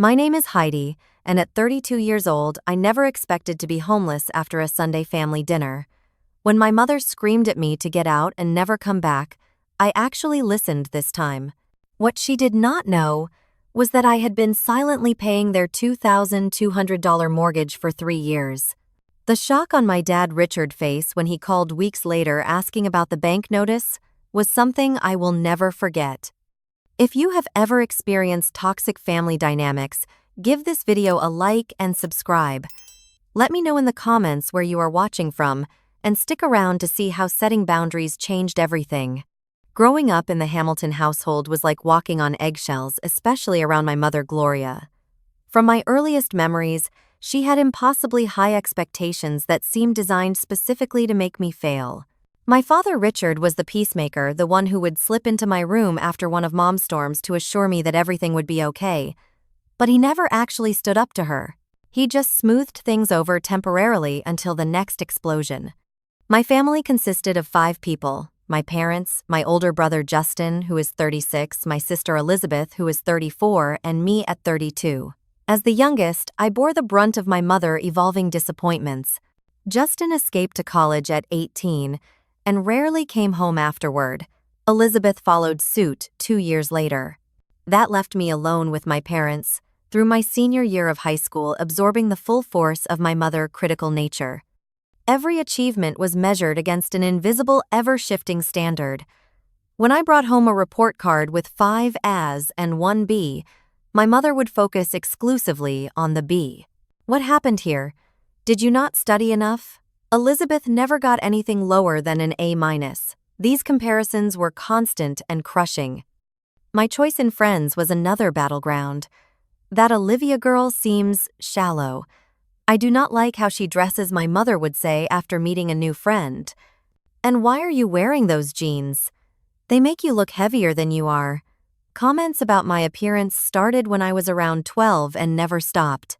My name is Heidi, and at 32 years old, I never expected to be homeless after a Sunday family dinner. When my mother screamed at me to get out and never come back, I actually listened this time. What she did not know was that I had been silently paying their $2,200 mortgage for 3 years. The shock on my dad Richard's face when he called weeks later asking about the bank notice was something I will never forget. If you have ever experienced toxic family dynamics, give this video a like and subscribe. Let me know in the comments where you are watching from, and stick around to see how setting boundaries changed everything. Growing up in the Hamilton household was like walking on eggshells, especially around my mother Gloria. From my earliest memories, she had impossibly high expectations that seemed designed specifically to make me fail. My father Richard was the peacemaker, the one who would slip into my room after one of Mom's storms to assure me that everything would be okay. But he never actually stood up to her. He just smoothed things over temporarily until the next explosion. My family consisted of 5 people: my parents, my older brother Justin, who is 36, my sister Elizabeth, who is 34, and me at 32. As the youngest, I bore the brunt of my mother evolving disappointments. Justin escaped to college at 18 and rarely came home afterward. Elizabeth followed suit 2 years later. That left me alone with my parents, through my senior year of high school, absorbing the full force of my mother's critical nature. Every achievement was measured against an invisible, ever-shifting standard. When I brought home a report card with 5 A's and 1 B, my mother would focus exclusively on the B. What happened here? Did you not study enough? Elizabeth never got anything lower than an A-. These comparisons were constant and crushing. My choice in friends was another battleground. That Olivia girl seems shallow. I do not like how she dresses, my mother would say after meeting a new friend. And why are you wearing those jeans? They make you look heavier than you are. Comments about my appearance started when I was around 12 and never stopped.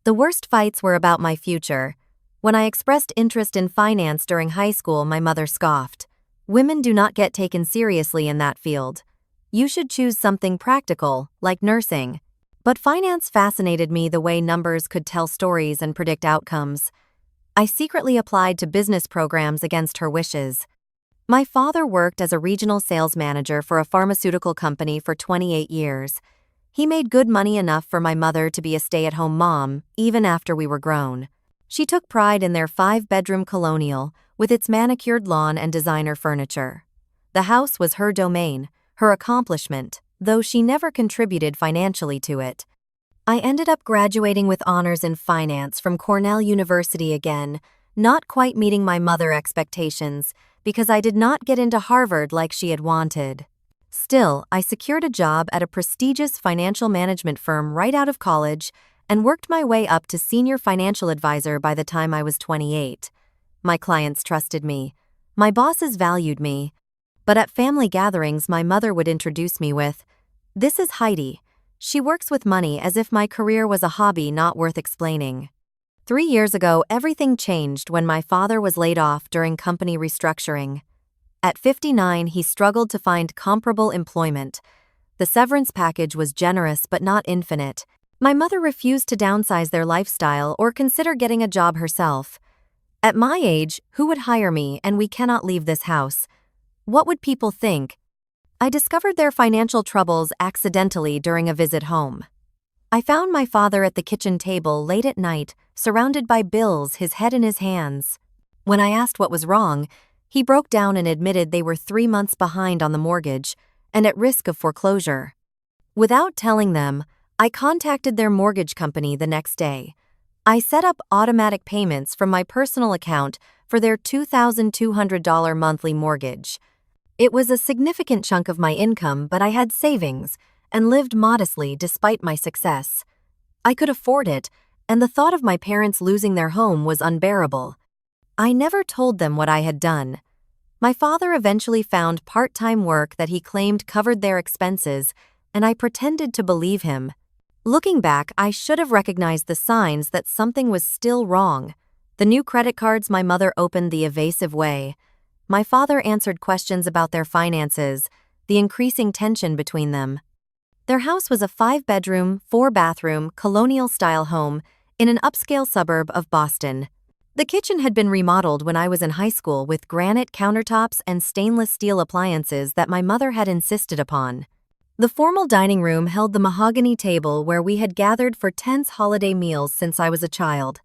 The worst fights were about my future. When I expressed interest in finance during high school, my mother scoffed. Women do not get taken seriously in that field. You should choose something practical, like nursing. But finance fascinated me the way numbers could tell stories and predict outcomes. I secretly applied to business programs against her wishes. My father worked as a regional sales manager for a pharmaceutical company for 28 years. He made good money enough for my mother to be a stay-at-home mom, even after we were grown. She took pride in their 5-bedroom colonial, with its manicured lawn and designer furniture. The house was her domain, her accomplishment, though she never contributed financially to it. I ended up graduating with honors in finance from Cornell University again, not quite meeting my mother's expectations, because I did not get into Harvard like she had wanted. Still, I secured a job at a prestigious financial management firm right out of college and worked my way up to senior financial advisor by the time I was 28. My clients trusted me. My bosses valued me. But at family gatherings, my mother would introduce me with, "This is Heidi. She works with money," as if my career was a hobby not worth explaining. 3 years ago, everything changed when my father was laid off during company restructuring. At 59, he struggled to find comparable employment. The severance package was generous but not infinite. My mother refused to downsize their lifestyle or consider getting a job herself. At my age, who would hire me, and we cannot leave this house? What would people think? I discovered their financial troubles accidentally during a visit home. I found my father at the kitchen table late at night, surrounded by bills, his head in his hands. When I asked what was wrong, he broke down and admitted they were 3 months behind on the mortgage and at risk of foreclosure. Without telling them, I contacted their mortgage company the next day. I set up automatic payments from my personal account for their $2,200 monthly mortgage. It was a significant chunk of my income, but I had savings and lived modestly despite my success. I could afford it, and the thought of my parents losing their home was unbearable. I never told them what I had done. My father eventually found part-time work that he claimed covered their expenses, and I pretended to believe him. Looking back, I should have recognized the signs that something was still wrong. The new credit cards my mother opened the evasive way. My father answered questions about their finances, the increasing tension between them. Their house was a 5-bedroom, 4-bathroom, colonial-style home in an upscale suburb of Boston. The kitchen had been remodeled when I was in high school with granite countertops and stainless steel appliances that my mother had insisted upon. The formal dining room held the mahogany table where we had gathered for tense holiday meals since I was a child.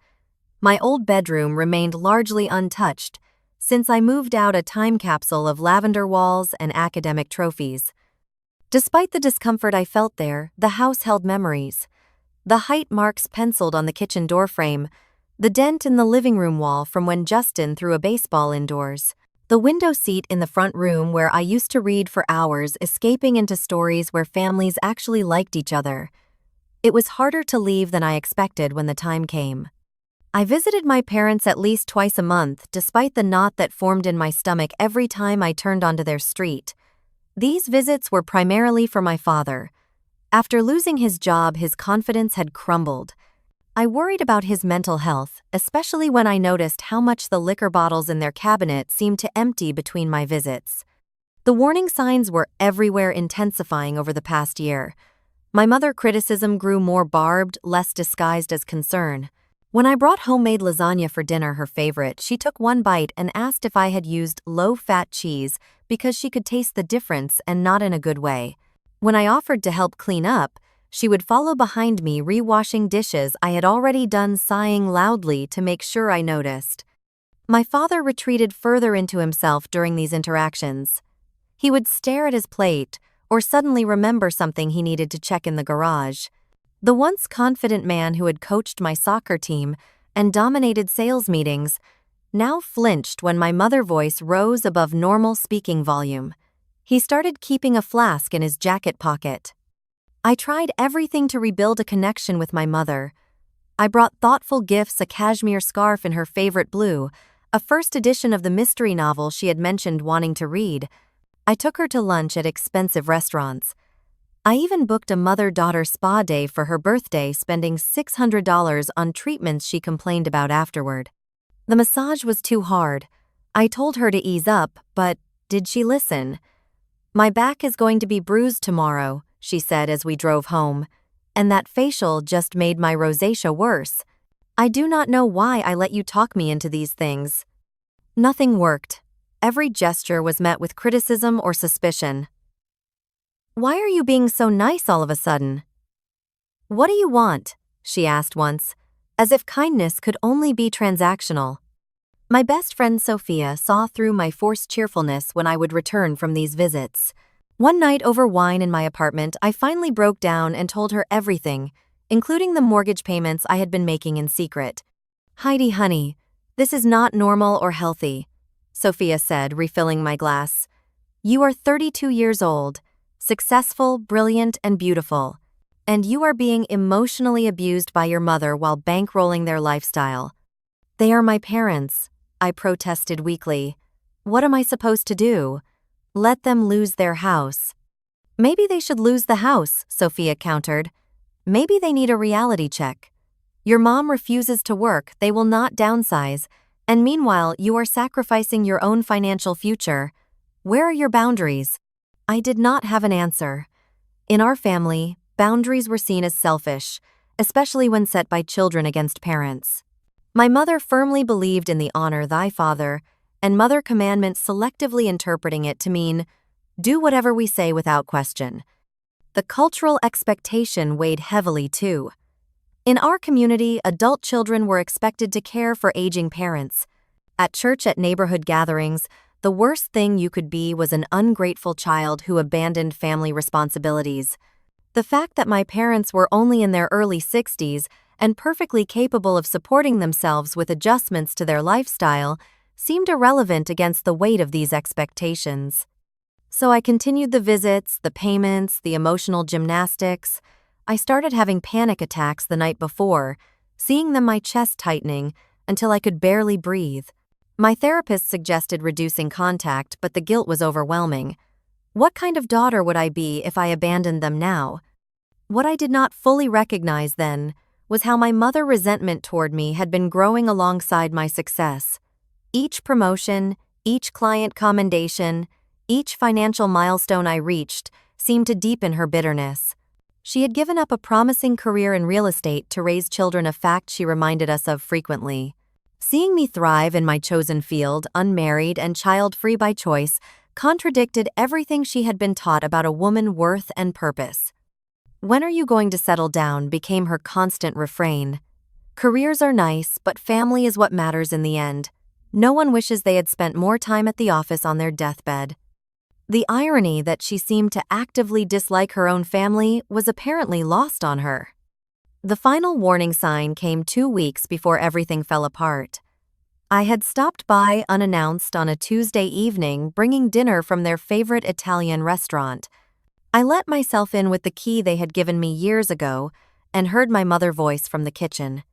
My old bedroom remained largely untouched, since I moved out a time capsule of lavender walls and academic trophies. Despite the discomfort I felt there, the house held memories. The height marks penciled on the kitchen doorframe, the dent in the living room wall from when Justin threw a baseball indoors, the window seat in the front room where I used to read for hours, escaping into stories where families actually liked each other. It was harder to leave than I expected when the time came. I visited my parents at least twice a month, despite the knot that formed in my stomach every time I turned onto their street. These visits were primarily for my father. After losing his job, his confidence had crumbled. I worried about his mental health, especially when I noticed how much the liquor bottles in their cabinet seemed to empty between my visits. The warning signs were everywhere, intensifying over the past year. My mother's criticism grew more barbed, less disguised as concern. When I brought homemade lasagna for dinner, her favorite, she took one bite and asked if I had used low-fat cheese because she could taste the difference and not in a good way. When I offered to help clean up, she would follow behind me, rewashing dishes I had already done, sighing loudly to make sure I noticed. My father retreated further into himself during these interactions. He would stare at his plate or suddenly remember something he needed to check in the garage. The once confident man who had coached my soccer team and dominated sales meetings now flinched when my mother's voice rose above normal speaking volume. He started keeping a flask in his jacket pocket. I tried everything to rebuild a connection with my mother. I brought thoughtful gifts, a cashmere scarf in her favorite blue, a first edition of the mystery novel she had mentioned wanting to read. I took her to lunch at expensive restaurants. I even booked a mother-daughter spa day for her birthday, spending $600 on treatments she complained about afterward. The massage was too hard. I told her to ease up, but did she listen? "My back is going to be bruised tomorrow," she said as we drove home, "and that facial just made my rosacea worse. I do not know why I let you talk me into these things." Nothing worked. Every gesture was met with criticism or suspicion. "Why are you being so nice all of a sudden?" "What do you want?" she asked once, as if kindness could only be transactional. My best friend Sophia saw through my forced cheerfulness when I would return from these visits. One night over wine in my apartment, I finally broke down and told her everything, including the mortgage payments I had been making in secret. "Heidi, honey, this is not normal or healthy," Sophia said, refilling my glass. "You are 32 years old, successful, brilliant, and beautiful, and you are being emotionally abused by your mother while bankrolling their lifestyle." "They are my parents," I protested weakly. "What am I supposed to do? Let them lose their house." "Maybe they should lose the house," Sophia countered. "Maybe they need a reality check. Your mom refuses to work, they will not downsize, and meanwhile you are sacrificing your own financial future. Where are your boundaries?" I did not have an answer. In our family, boundaries were seen as selfish, especially when set by children against parents. My mother firmly believed in the honor thy father and mother commandment, selectively interpreting it to mean, do whatever we say without question. The cultural expectation weighed heavily too. In our community, adult children were expected to care for aging parents. At church, at neighborhood gatherings, the worst thing you could be was an ungrateful child who abandoned family responsibilities. The fact that my parents were only in their early 60s and perfectly capable of supporting themselves with adjustments to their lifestyle seemed irrelevant against the weight of these expectations. So I continued the visits, the payments, the emotional gymnastics. I started having panic attacks the night before, seeing them, my chest tightening until I could barely breathe. My therapist suggested reducing contact, but the guilt was overwhelming. What kind of daughter would I be if I abandoned them now? What I did not fully recognize then was how my mother's resentment toward me had been growing alongside my success. Each promotion, each client commendation, each financial milestone I reached seemed to deepen her bitterness. She had given up a promising career in real estate to raise children, a fact she reminded us of frequently. Seeing me thrive in my chosen field, unmarried and child-free by choice, contradicted everything she had been taught about a woman's worth and purpose. "When are you going to settle down?" became her constant refrain. "Careers are nice, but family is what matters in the end." No one wishes they had spent more time at the office on their deathbed. The irony that she seemed to actively dislike her own family was apparently lost on her. The final warning sign came 2 weeks before everything fell apart. I had stopped by unannounced on a Tuesday evening, bringing dinner from their favorite Italian restaurant. I let myself in with the key they had given me years ago and heard my mother's voice from the kitchen.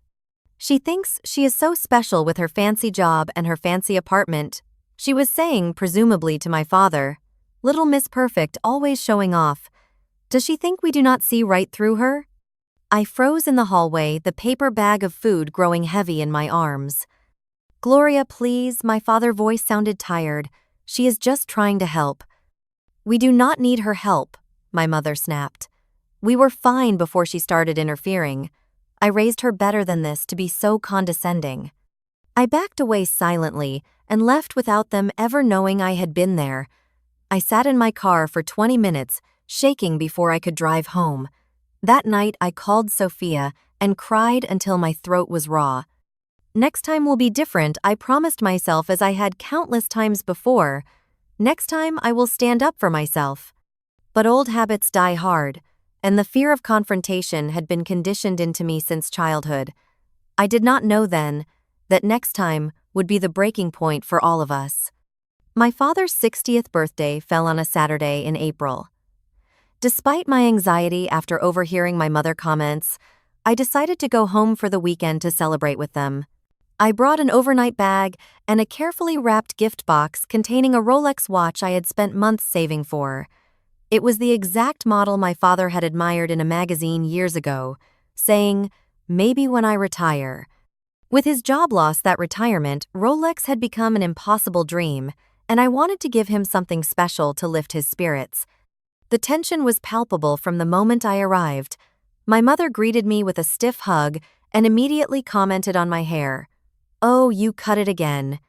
"She thinks she is so special with her fancy job and her fancy apartment," she was saying, presumably to my father. "Little Miss Perfect, always showing off. Does she think we do not see right through her?" I froze in the hallway, the paper bag of food growing heavy in my arms. "Gloria, please," my father's voice sounded tired. "She is just trying to help." "We do not need her help," my mother snapped. "We were fine before she started interfering. I raised her better than this to be so condescending." I backed away silently and left without them ever knowing I had been there. I sat in my car for 20 minutes, shaking before I could drive home. That night I called Sophia and cried until my throat was raw. "Next time will be different," I promised myself, as I had countless times before. "Next time I will stand up for myself." But old habits die hard, and the fear of confrontation had been conditioned into me since childhood. I did not know then that next time would be the breaking point for all of us. My father's 60th birthday fell on a Saturday in April. Despite my anxiety after overhearing my mother's comments, I decided to go home for the weekend to celebrate with them. I brought an overnight bag and a carefully wrapped gift box containing a Rolex watch I had spent months saving for. It was the exact model my father had admired in a magazine years ago, saying, "Maybe when I retire." With his job loss, that retirement, Rolex had become an impossible dream, and I wanted to give him something special to lift his spirits. The tension was palpable from the moment I arrived. My mother greeted me with a stiff hug and immediately commented on my hair. "Oh, you cut it again."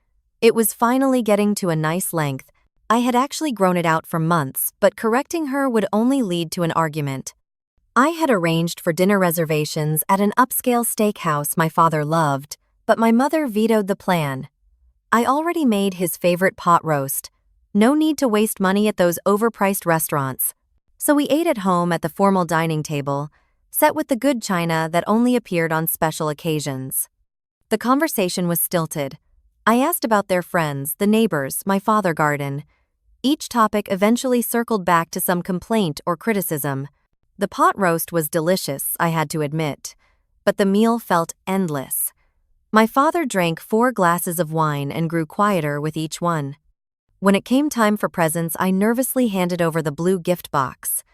It was finally getting to a nice length. I had actually grown it out for months, but correcting her would only lead to an argument. I had arranged for dinner reservations at an upscale steakhouse my father loved, but my mother vetoed the plan. I already made his favorite pot roast. No need to waste money at those overpriced restaurants. So we ate at home at the formal dining table, set with the good china that only appeared on special occasions. The conversation was stilted. I asked about their friends, the neighbors, my father's garden. Each topic eventually circled back to some complaint or criticism. The pot roast was delicious, I had to admit, but the meal felt endless. My father drank 4 glasses of wine and grew quieter with each one. When it came time for presents, I nervously handed over the blue gift box.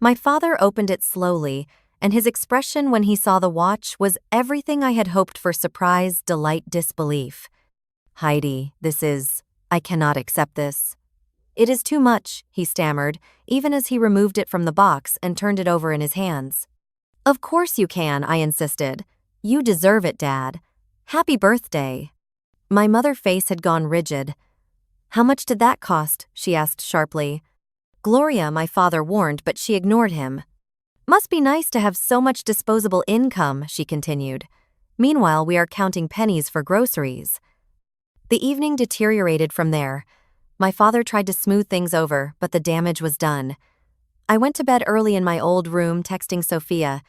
My father opened it slowly, and his expression when he saw the watch was everything I had hoped for: surprise, delight, disbelief. "Heidi, I cannot accept this." "It is too much," he stammered, even as he removed it from the box and turned it over in his hands. "Of course you can," I insisted. "You deserve it, Dad. Happy birthday." My mother's face had gone rigid. "How much did that cost?" she asked sharply. "Gloria," my father warned, but she ignored him. "Must be nice to have so much disposable income," she continued. "Meanwhile, we are counting pennies for groceries." The evening deteriorated from there. My father tried to smooth things over, but the damage was done. I went to bed early in my old room, texting Sophia,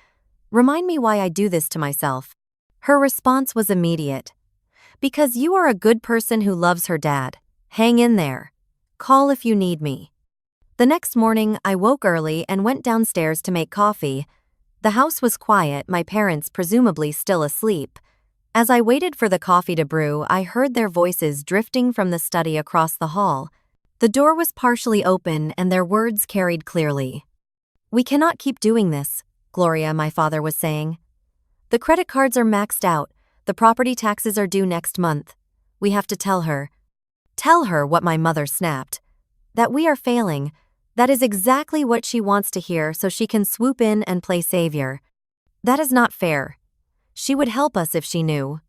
"Remind me why I do this to myself." Her response was immediate. "Because you are a good person who loves her dad. Hang in there. Call if you need me." The next morning, I woke early and went downstairs to make coffee. The house was quiet, my parents presumably still asleep. As I waited for the coffee to brew, I heard their voices drifting from the study across the hall. The door was partially open and their words carried clearly. "We cannot keep doing this," Gloria, my father was saying. "The credit cards are maxed out. The property taxes are due next month. We have to tell her." "Tell her what?" my mother snapped. "That we are failing. That is exactly what she wants to hear so she can swoop in and play savior. That is not fair. She would help us if she knew.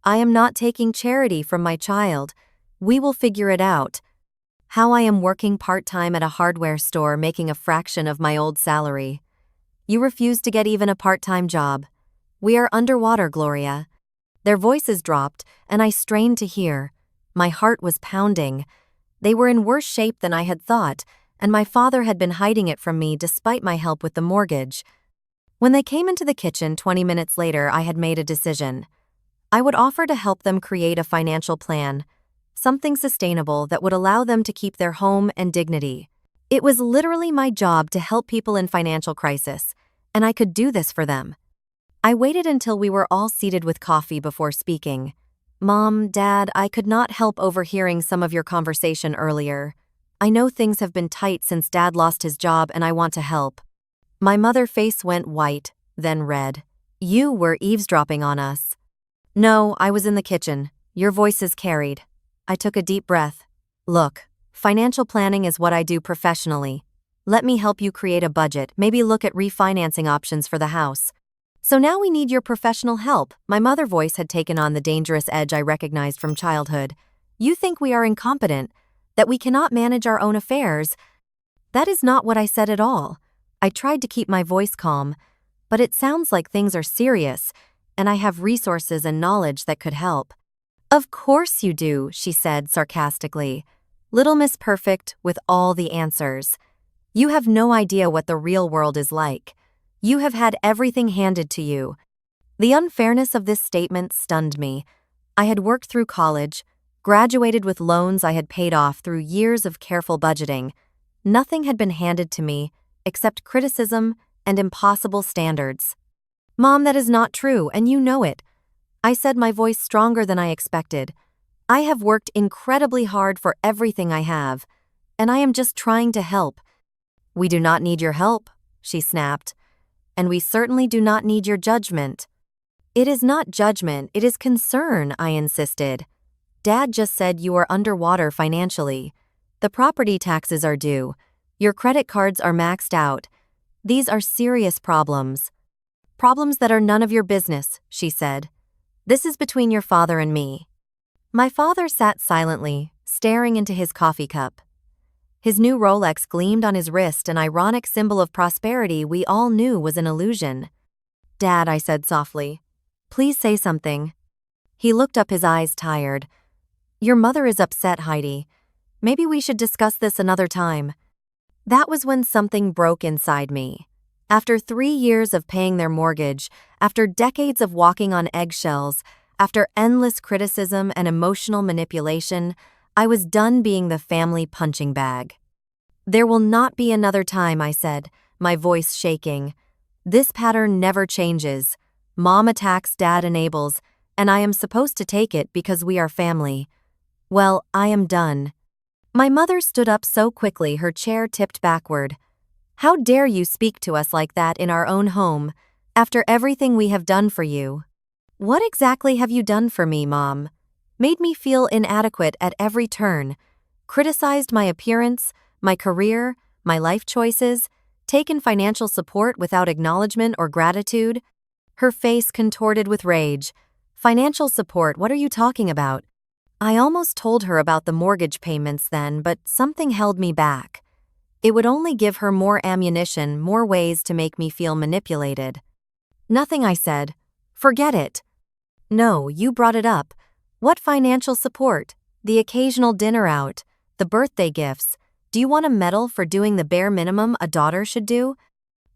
I am not taking charity from my child. We will figure it out. How I am working part-time at a hardware store making a fraction of my old salary. You refuse to get even a part-time job. We are underwater, Gloria. Their voices dropped, and I strained to hear. My heart was pounding. They were in worse shape than I had thought, and my father had been hiding it from me despite my help with the mortgage. When they came into the kitchen 20 minutes later, I had made a decision. I would offer to help them create a financial plan, something sustainable that would allow them to keep their home and dignity. It was literally my job to help people in financial crisis, and I could do this for them. I waited until we were all seated with coffee before speaking. Mom, Dad, I could not help overhearing some of your conversation earlier. I know things have been tight since Dad lost his job and I want to help. My mother's face went white, then red. You were eavesdropping on us. No, I was in the kitchen. Your voices carried. I took a deep breath. Look, financial planning is what I do professionally. Let me help you create a budget, maybe look at refinancing options for the house. So now we need your professional help. My mother's voice had taken on the dangerous edge I recognized from childhood. You think we are incompetent, that we cannot manage our own affairs. That is not what I said at all. I tried to keep my voice calm, but it sounds like things are serious, and I have resources and knowledge that could help. Of course you do, she said sarcastically. Little Miss Perfect with all the answers. You have no idea what the real world is like. You have had everything handed to you. The unfairness of this statement stunned me. I had worked through college, graduated with loans I had paid off through years of careful budgeting. Nothing had been handed to me except criticism and impossible standards. Mom, that is not true, and you know it. I said, my voice stronger than I expected. I have worked incredibly hard for everything I have, and I am just trying to help. We do not need your help, she snapped. And we certainly do not need your judgment. It is not judgment, it is concern, I insisted. Dad just said you are underwater financially. The property taxes are due. Your credit cards are maxed out. These are serious problems. Problems that are none of your business, she said. This is between your father and me. My father sat silently, staring into his coffee cup. His new Rolex gleamed on his wrist, an ironic symbol of prosperity we all knew was an illusion. Dad, I said softly, please say something. He looked up, his eyes tired. Your mother is upset, Heidi. Maybe we should discuss this another time. That was when something broke inside me. After 3 years of paying their mortgage, after decades of walking on eggshells, after endless criticism and emotional manipulation, I was done being the family punching bag. There will not be another time, I said, my voice shaking. This pattern never changes. Mom attacks, Dad enables, and I am supposed to take it because we are family. Well, I am done. My mother stood up so quickly her chair tipped backward. How dare you speak to us like that in our own home, after everything we have done for you? What exactly have you done for me, Mom? Made me feel inadequate at every turn, criticized my appearance, my career, my life choices, taken financial support without acknowledgement or gratitude? Her face contorted with rage. Financial support, what are you talking about? I almost told her about the mortgage payments then, but something held me back. It would only give her more ammunition, more ways to make me feel manipulated. Nothing, I said. Forget it. No, you brought it up. What financial support? The occasional dinner out, the birthday gifts. Do you want a medal for doing the bare minimum a daughter should do?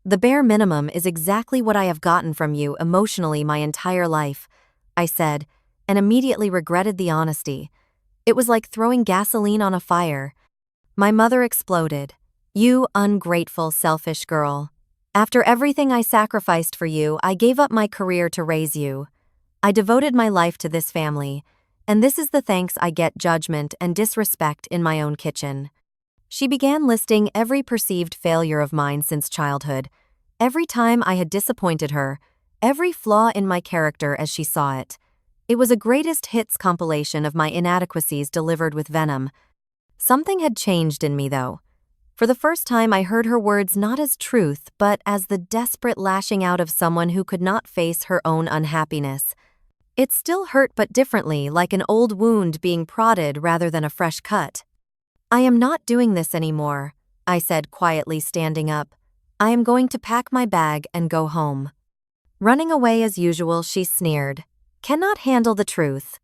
The bare minimum is exactly what I have gotten from you emotionally my entire life, I said, and immediately regretted the honesty. It was like throwing gasoline on a fire. My mother exploded. You ungrateful, selfish girl. After everything I sacrificed for you, I gave up my career to raise you. I devoted my life to this family, and this is the thanks I get: judgment and disrespect in my own kitchen. She began listing every perceived failure of mine since childhood, every time I had disappointed her, every flaw in my character as she saw it. It was a greatest hits compilation of my inadequacies delivered with venom. Something had changed in me, though. For the first time, I heard her words not as truth, but as the desperate lashing out of someone who could not face her own unhappiness. It still hurt, but differently, like an old wound being prodded rather than a fresh cut. "I am not doing this anymore," I said quietly, standing up. "I am going to pack my bag and go home." Running away as usual, she sneered. "Cannot handle the truth.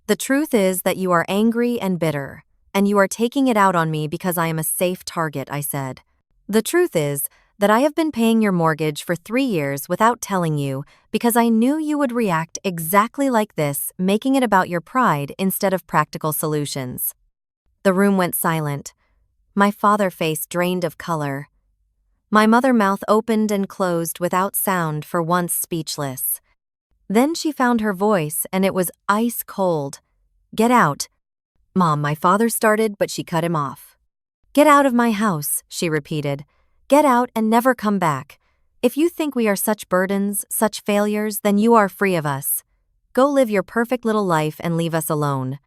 The truth is that you are angry and bitter, and you are taking it out on me because I am a safe target," I said. "The truth is that I have been paying your mortgage for 3 years without telling you because I knew you would react exactly like this, making it about your pride instead of practical solutions." The room went silent. My father's face drained of color. My mother's mouth opened and closed without sound, for once speechless. Then she found her voice, and it was ice cold. "Get out." "Mom," my father started, but she cut him off. "Get out of my house," she repeated. "Get out and never come back. If you think we are such burdens, such failures, then you are free of us. Go live your perfect little life and leave us alone."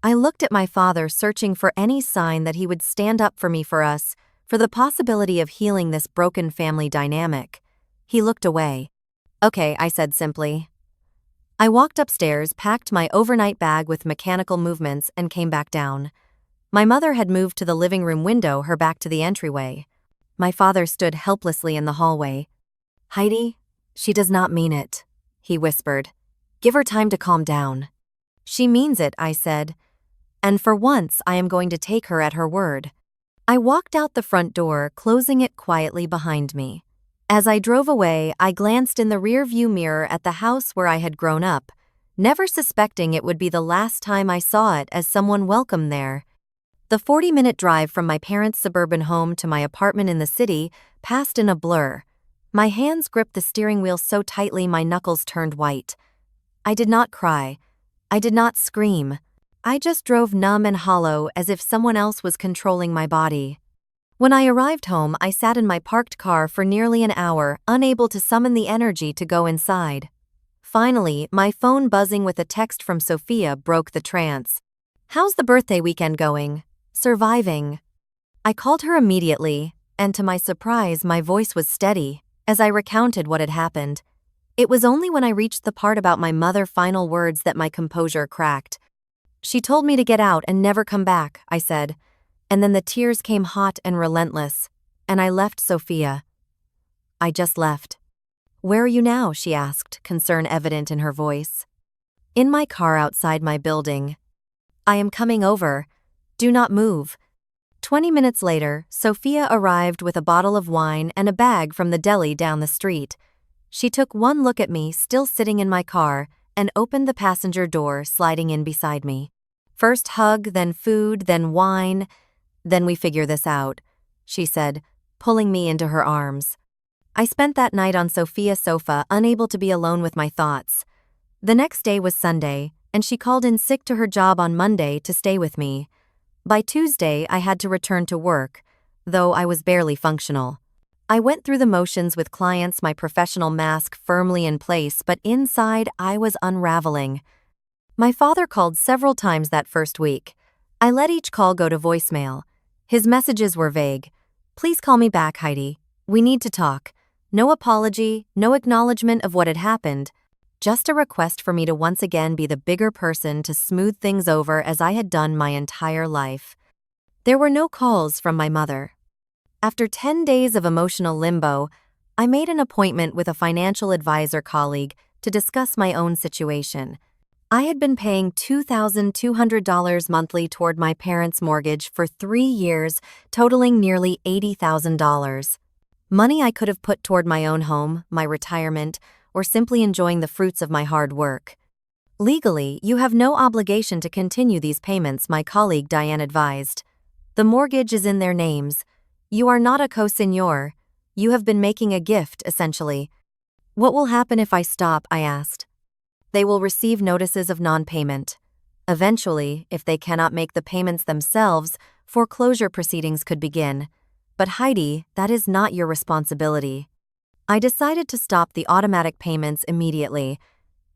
I looked at my father, searching for any sign that he would stand up for me, for us, for the possibility of healing this broken family dynamic. He looked away. "Okay," I said simply. I walked upstairs, packed my overnight bag with mechanical movements, and came back down. My mother had moved to the living room window, her back to the entryway. My father stood helplessly in the hallway. "Heidi, she does not mean it," he whispered. "Give her time to calm down." "She means it," I said. "And for once, I am going to take her at her word." I walked out the front door, closing it quietly behind me. As I drove away, I glanced in the rear-view mirror at the house where I had grown up, never suspecting it would be the last time I saw it as someone welcome there. The 40-minute drive from my parents' suburban home to my apartment in the city passed in a blur. My hands gripped the steering wheel so tightly my knuckles turned white. I did not cry. I did not scream. I just drove numb and hollow, as if someone else was controlling my body. When I arrived home, I sat in my parked car for nearly an hour, unable to summon the energy to go inside. Finally, my phone buzzing with a text from Sophia broke the trance. "How's the birthday weekend going?" "Surviving." I called her immediately, and to my surprise, my voice was steady as I recounted what had happened. It was only when I reached the part about my mother's final words that my composure cracked. "She told me to get out and never come back," I said. And then the tears came hot and relentless, and I left Sophia. I just left. "Where are you now?" she asked, concern evident in her voice. "In my car outside my building." "I am coming over. Do not move." 20 minutes later, Sophia arrived with a bottle of wine and a bag from the deli down the street. She took one look at me, still sitting in my car, and opened the passenger door, sliding in beside me. "First hug, then food, then wine. Then we figure this out," she said, pulling me into her arms. I spent that night on Sophia's sofa, unable to be alone with my thoughts. The next day was Sunday, and she called in sick to her job on Monday to stay with me. By Tuesday, I had to return to work, though I was barely functional. I went through the motions with clients, my professional mask firmly in place, but inside I was unraveling. My father called several times that first week. I let each call go to voicemail. His messages were vague. "Please call me back, Heidi. We need to talk." No apology, no acknowledgement of what had happened. Just a request for me to once again be the bigger person, to smooth things over as I had done my entire life. There were no calls from my mother. After 10 days of emotional limbo, I made an appointment with a financial advisor colleague to discuss my own situation. I had been paying $2,200 monthly toward my parents' mortgage for 3 years, totaling nearly $80,000. Money I could have put toward my own home, my retirement, or simply enjoying the fruits of my hard work. "Legally, you have no obligation to continue these payments," my colleague Diane advised. "The mortgage is in their names. You are not a co-signor. You have been making a gift, essentially." "What will happen if I stop?" I asked. "They will receive notices of non-payment. Eventually, if they cannot make the payments themselves, foreclosure proceedings could begin. But Heidi, that is not your responsibility." I decided to stop the automatic payments immediately.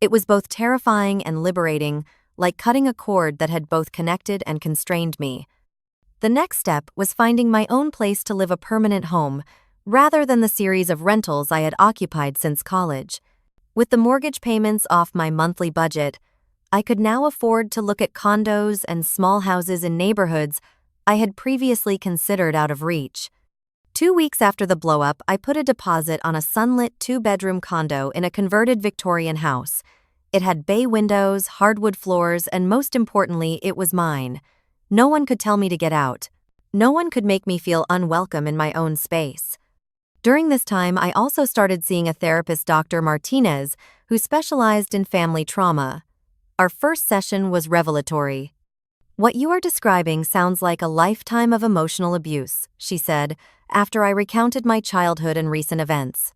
It was both terrifying and liberating, like cutting a cord that had both connected and constrained me. The next step was finding my own place to live, a permanent home, rather than the series of rentals I had occupied since college. With the mortgage payments off my monthly budget, I could now afford to look at condos and small houses in neighborhoods I had previously considered out of reach. 2 weeks after the blow-up, I put a deposit on a sunlit 2-bedroom condo in a converted Victorian house. It had bay windows, hardwood floors, and most importantly, it was mine. No one could tell me to get out. No one could make me feel unwelcome in my own space. During this time, I also started seeing a therapist, Dr. Martinez, who specialized in family trauma. Our first session was revelatory. "What you are describing sounds like a lifetime of emotional abuse," she said, after I recounted my childhood and recent events.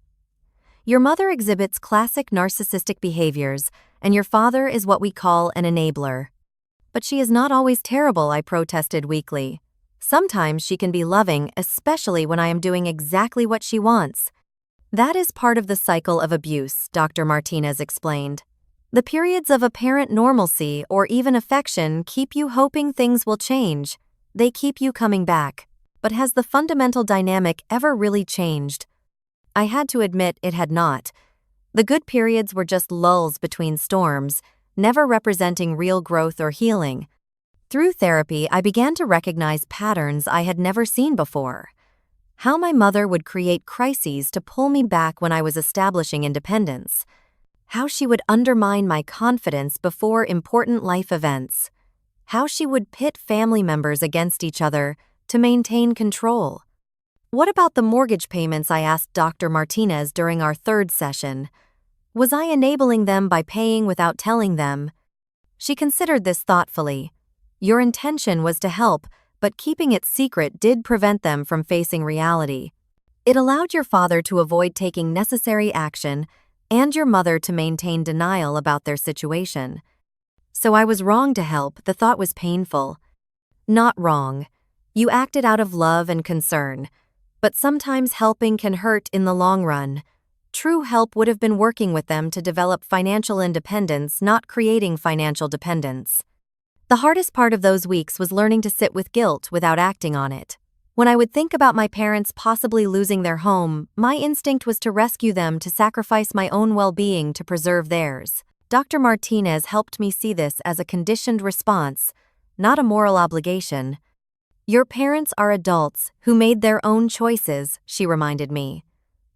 "Your mother exhibits classic narcissistic behaviors, and your father is what we call an enabler." "But she is not always terrible," I protested weakly. "Sometimes she can be loving, especially when I am doing exactly what she wants." "That is part of the cycle of abuse," Dr. Martinez explained. "The periods of apparent normalcy or even affection keep you hoping things will change. They keep you coming back. But has the fundamental dynamic ever really changed?" I had to admit it had not. The good periods were just lulls between storms, never representing real growth or healing. Through therapy, I began to recognize patterns I had never seen before. How my mother would create crises to pull me back when I was establishing independence. How she would undermine my confidence before important life events. How she would pit family members against each other to maintain control. "What about the mortgage payments?" I asked Dr. Martinez during our third session. "Was I enabling them by paying without telling them?" She considered this thoughtfully. "Your intention was to help, but keeping it secret did prevent them from facing reality. It allowed your father to avoid taking necessary action and your mother to maintain denial about their situation. So I was wrong to help. The thought was painful." "Not wrong. You acted out of love and concern. But sometimes helping can hurt in the long run. True help would have been working with them to develop financial independence, not creating financial dependence." The hardest part of those weeks was learning to sit with guilt without acting on it. When I would think about my parents possibly losing their home, my instinct was to rescue them, to sacrifice my own well-being to preserve theirs. Dr. Martinez helped me see this as a conditioned response, not a moral obligation. "Your parents are adults who made their own choices," she reminded me.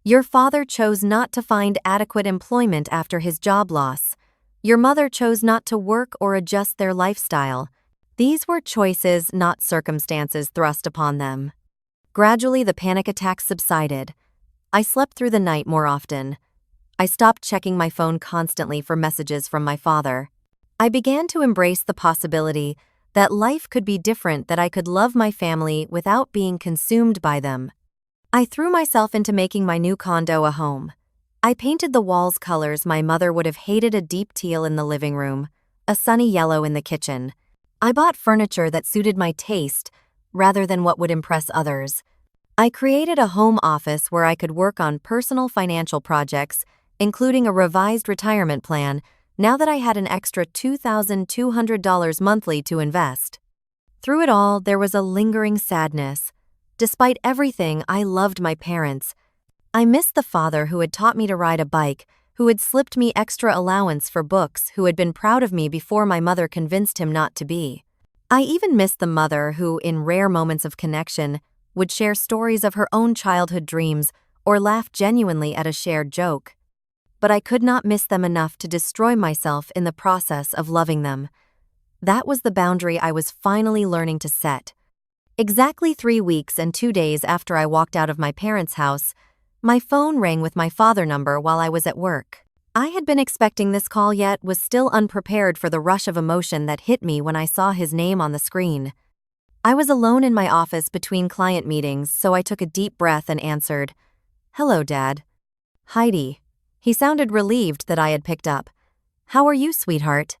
"Your father chose not to find adequate employment after his job loss. Your mother chose not to work or adjust their lifestyle. These were choices, not circumstances thrust upon them." Gradually, the panic attacks subsided. I slept through the night more often. I stopped checking my phone constantly for messages from my father. I began to embrace the possibility that life could be different, that I could love my family without being consumed by them. I threw myself into making my new condo a home. I painted the walls colors my mother would have hated: a deep teal in the living room, a sunny yellow in the kitchen. I bought furniture that suited my taste rather than what would impress others. I created a home office where I could work on personal financial projects, including a revised retirement plan, now that I had an extra $2,200 monthly to invest. Through it all, there was a lingering sadness. Despite everything, I loved my parents. I missed the father who had taught me to ride a bike, who had slipped me extra allowance for books, who had been proud of me before my mother convinced him not to be. I even missed the mother who, in rare moments of connection, would share stories of her own childhood dreams or laugh genuinely at a shared joke. But I could not miss them enough to destroy myself in the process of loving them. That was the boundary I was finally learning to set. Exactly 3 weeks and 2 days after I walked out of my parents' house, my phone rang with my father number while I was at work. I had been expecting this call, yet was still unprepared for the rush of emotion that hit me when I saw his name on the screen. I was alone in my office between client meetings, so I took a deep breath and answered, "Hello, Dad." "Heidi." He sounded relieved that I had picked up. "How are you, sweetheart?"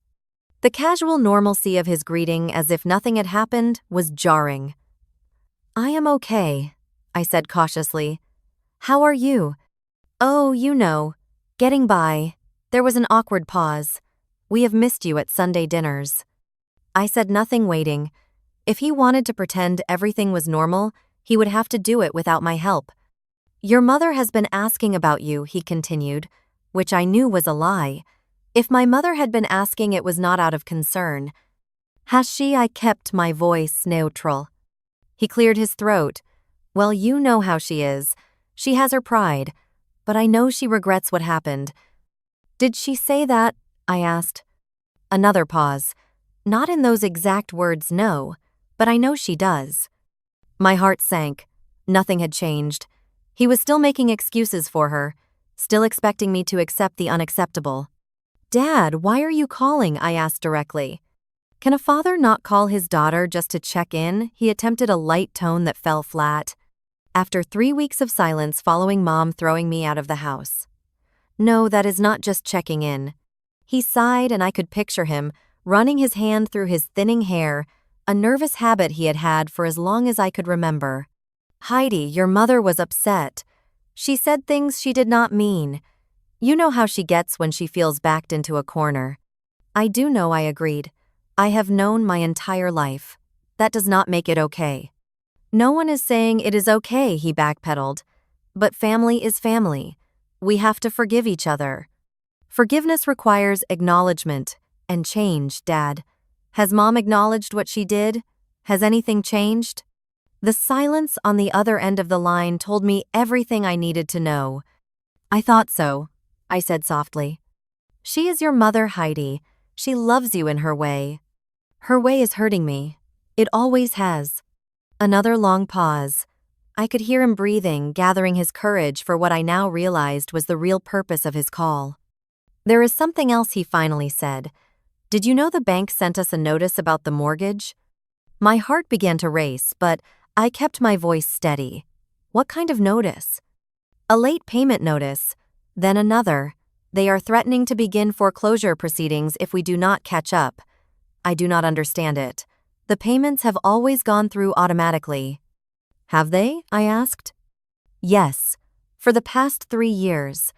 The casual normalcy of his greeting, as if nothing had happened, was jarring. "I am okay," I said cautiously. "How are you?" "Oh, you know, getting by." There was an awkward pause. "We have missed you at Sunday dinners." I said nothing, waiting. If he wanted to pretend everything was normal, he would have to do it without my help. Your mother has been asking about you, he continued, which I knew was a lie. If my mother had been asking, it was not out of concern. Has she? I kept my voice neutral. He cleared his throat. Well, you know how she is. She has her pride, but I know she regrets what happened. Did she say that? I asked. Another pause. Not in those exact words, no, but I know she does. My heart sank. Nothing had changed. He was still making excuses for her, still expecting me to accept the unacceptable. Dad, why are you calling? I asked directly. Can a father not call his daughter just to check in? He attempted a light tone that fell flat. After 3 weeks of silence following Mom throwing me out of the house. No, that is not just checking in. He sighed, and I could picture him running his hand through his thinning hair, a nervous habit he had had for as long as I could remember. Heidi, your mother was upset. She said things she did not mean. You know how she gets when she feels backed into a corner. I do know, I agreed. I have known my entire life. That does not make it okay. No one is saying it is okay, he backpedaled. But family is family. We have to forgive each other. Forgiveness requires acknowledgement and change, Dad. Has Mom acknowledged what she did? Has anything changed? The silence on the other end of the line told me everything I needed to know. I thought so, I said softly. She is your mother, Heidi. She loves you in her way. Her way is hurting me. It always has. Another long pause. I could hear him breathing, gathering his courage for what I now realized was the real purpose of his call. There is something else, he finally said. Did you know the bank sent us a notice about the mortgage? My heart began to race, but I kept my voice steady. What kind of notice? A late payment notice. Then another. They are threatening to begin foreclosure proceedings if we do not catch up. I do not understand it. The payments have always gone through automatically. Have they? I asked. Yes. For the past 3 years.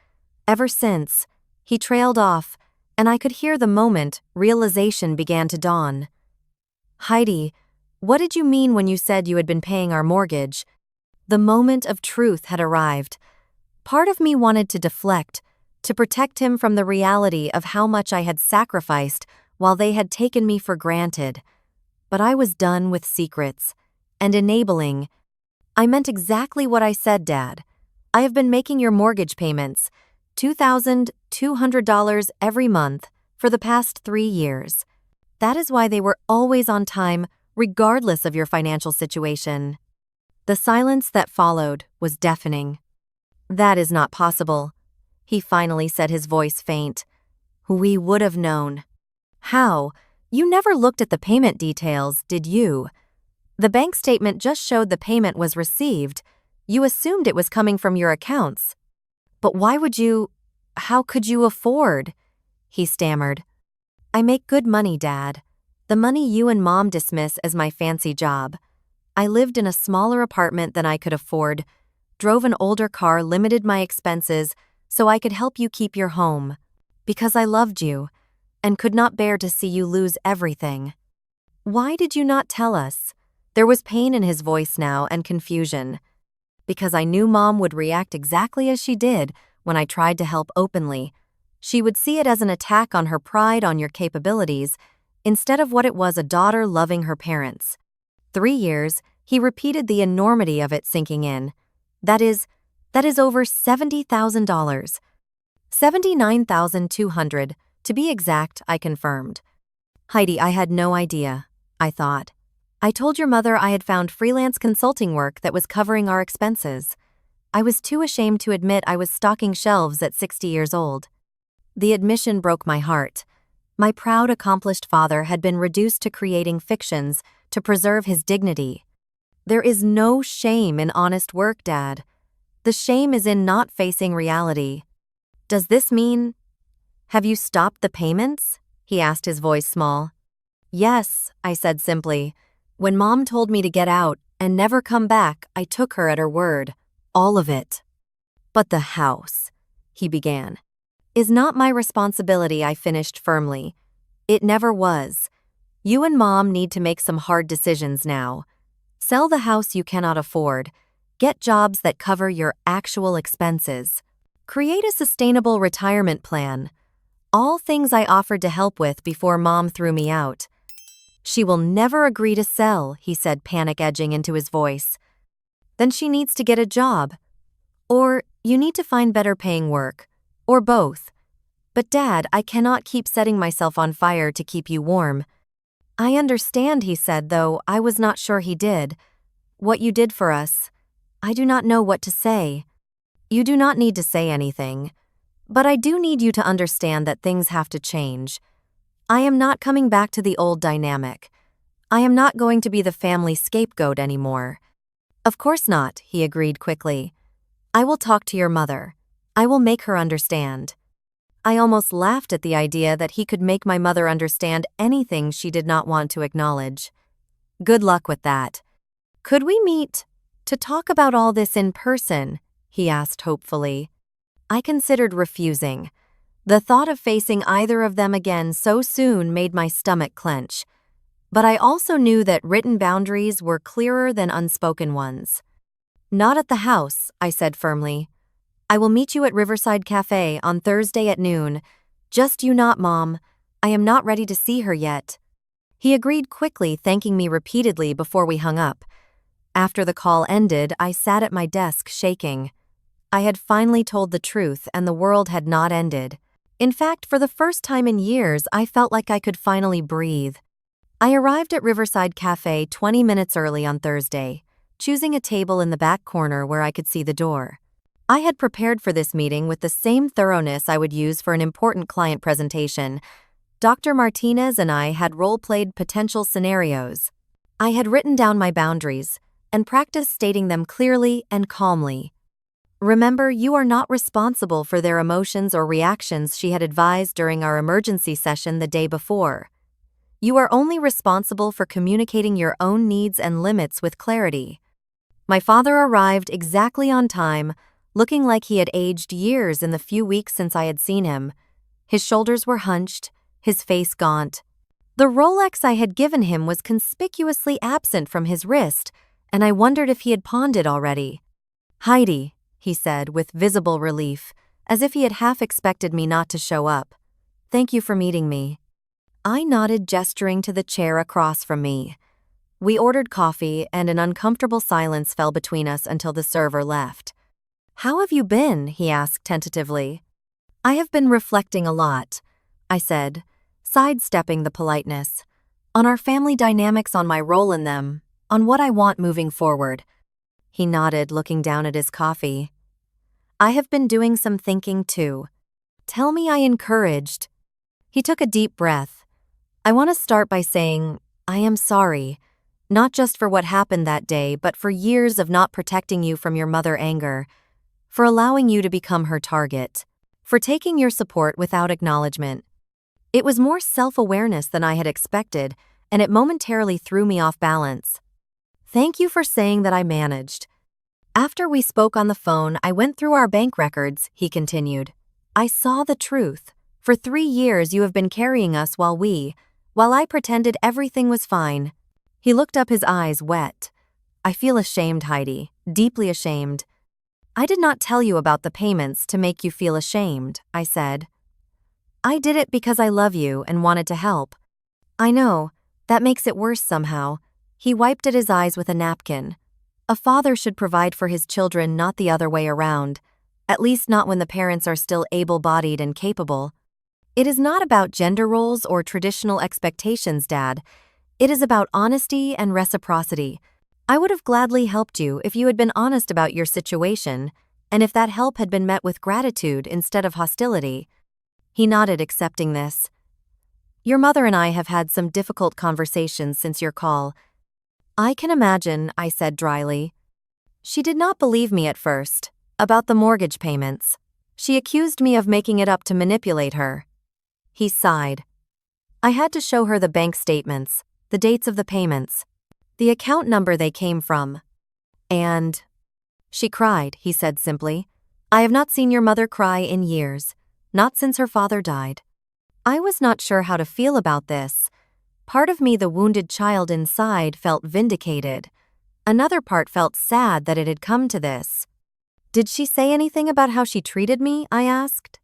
Ever since. He trailed off, and I could hear the moment realization began to dawn. Heidi, what did you mean when you said you had been paying our mortgage? The moment of truth had arrived. Part of me wanted to deflect, to protect him from the reality of how much I had sacrificed while they had taken me for granted. But I was done with secrets and enabling. I meant exactly what I said, Dad. I have been making your mortgage payments, $2,200 every month, for the past 3 years. That is why they were always on time, regardless of your financial situation. The silence that followed was deafening. That is not possible, he finally said, his voice faint. We would have known. How? You never looked at the payment details, did you? The bank statement just showed the payment was received. You assumed it was coming from your accounts. But why would you? How could you afford? He stammered. I make good money, Dad. The money you and Mom dismiss as my fancy job. I lived in a smaller apartment than I could afford, drove an older car, limited my expenses so I could help you keep your home. Because I loved you and could not bear to see you lose everything. Why did you not tell us? There was pain in his voice now and confusion. Because I knew Mom would react exactly as she did when I tried to help openly. She would see it as an attack on her pride, on your capabilities, instead of what it was, a daughter loving her parents. 3 years, he repeated, the enormity of it sinking in. That is over $70,000. $79,200, to be exact, I confirmed. Heidi, I had no idea, I thought. I told your mother I had found freelance consulting work that was covering our expenses. I was too ashamed to admit I was stocking shelves at 60 years old. The admission broke my heart. My proud, accomplished father had been reduced to creating fictions to preserve his dignity. There is no shame in honest work, Dad. The shame is in not facing reality. Does this mean? Have you stopped the payments? He asked, his voice small. Yes, I said simply. When Mom told me to get out and never come back, I took her at her word. All of it. But the house, he began, is not my responsibility, I finished firmly. It never was. You and Mom need to make some hard decisions now. Sell the house you cannot afford. Get jobs that cover your actual expenses. Create a sustainable retirement plan. All things I offered to help with before Mom threw me out. She will never agree to sell, he said, panic edging into his voice. Then she needs to get a job. Or you need to find better paying work. Or both. But Dad, I cannot keep setting myself on fire to keep you warm. I understand, he said, though I was not sure he did. What you did for us. I do not know what to say. You do not need to say anything. But I do need you to understand that things have to change. I am not coming back to the old dynamic. I am not going to be the family scapegoat anymore. Of course not, he agreed quickly. I will talk to your mother. I will make her understand. I almost laughed at the idea that he could make my mother understand anything she did not want to acknowledge. Good luck with that. Could we meet to talk about all this in person? He asked hopefully. I considered refusing. The thought of facing either of them again so soon made my stomach clench. But I also knew that written boundaries were clearer than unspoken ones. Not at the house, I said firmly. I will meet you at Riverside Cafe on Thursday at noon. Just you not, Mom. I am not ready to see her yet. He agreed quickly, thanking me repeatedly before we hung up. After the call ended, I sat at my desk shaking. I had finally told the truth and the world had not ended. In fact, for the first time in years, I felt like I could finally breathe. I arrived at Riverside Cafe 20 minutes early on Thursday, choosing a table in the back corner where I could see the door. I had prepared for this meeting with the same thoroughness I would use for an important client presentation. Dr. Martinez and I had role-played potential scenarios. I had written down my boundaries and practiced stating them clearly and calmly. Remember, you are not responsible for their emotions or reactions, she had advised during our emergency session the day before. You are only responsible for communicating your own needs and limits with clarity. My father arrived exactly on time, looking like he had aged years in the few weeks since I had seen him. His shoulders were hunched, his face gaunt. The Rolex I had given him was conspicuously absent from his wrist, and I wondered if he had pawned it already. Heidi, he said with visible relief, as if he had half expected me not to show up. Thank you for meeting me. I nodded, gesturing to the chair across from me. We ordered coffee, and an uncomfortable silence fell between us until the server left. How have you been? He asked tentatively. I have been reflecting a lot, I said, sidestepping the politeness. On our family dynamics, on my role in them, on what I want moving forward. He nodded, looking down at his coffee. I have been doing some thinking too. Tell me, I encouraged. He took a deep breath. I want to start by saying, I am sorry, not just for what happened that day, but for years of not protecting you from your mother anger, for allowing you to become her target, for taking your support without acknowledgement. It was more self-awareness than I had expected, and it momentarily threw me off balance. Thank you for saying that I managed. After we spoke on the phone, I went through our bank records, he continued. I saw the truth. For 3 years you have been carrying us while I pretended everything was fine. He looked up, his eyes wet. I feel ashamed, Heidi, deeply ashamed. I did not tell you about the payments to make you feel ashamed, I said. I did it because I love you and wanted to help. I know, that makes it worse somehow. He wiped at his eyes with a napkin. A father should provide for his children, not the other way around, at least not when the parents are still able-bodied and capable. It is not about gender roles or traditional expectations, Dad. It is about honesty and reciprocity. I would have gladly helped you if you had been honest about your situation, and if that help had been met with gratitude instead of hostility. He nodded, accepting this. Your mother and I have had some difficult conversations since your call. I can imagine, I said dryly. She did not believe me at first, about the mortgage payments. She accused me of making it up to manipulate her. He sighed. I had to show her the bank statements, the dates of the payments, the account number they came from. And she cried, he said simply. I have not seen your mother cry in years, not since her father died. I was not sure how to feel about this. Part of me, the wounded child inside, felt vindicated. Another part felt sad that it had come to this. "Did she say anything about how she treated me?" I asked.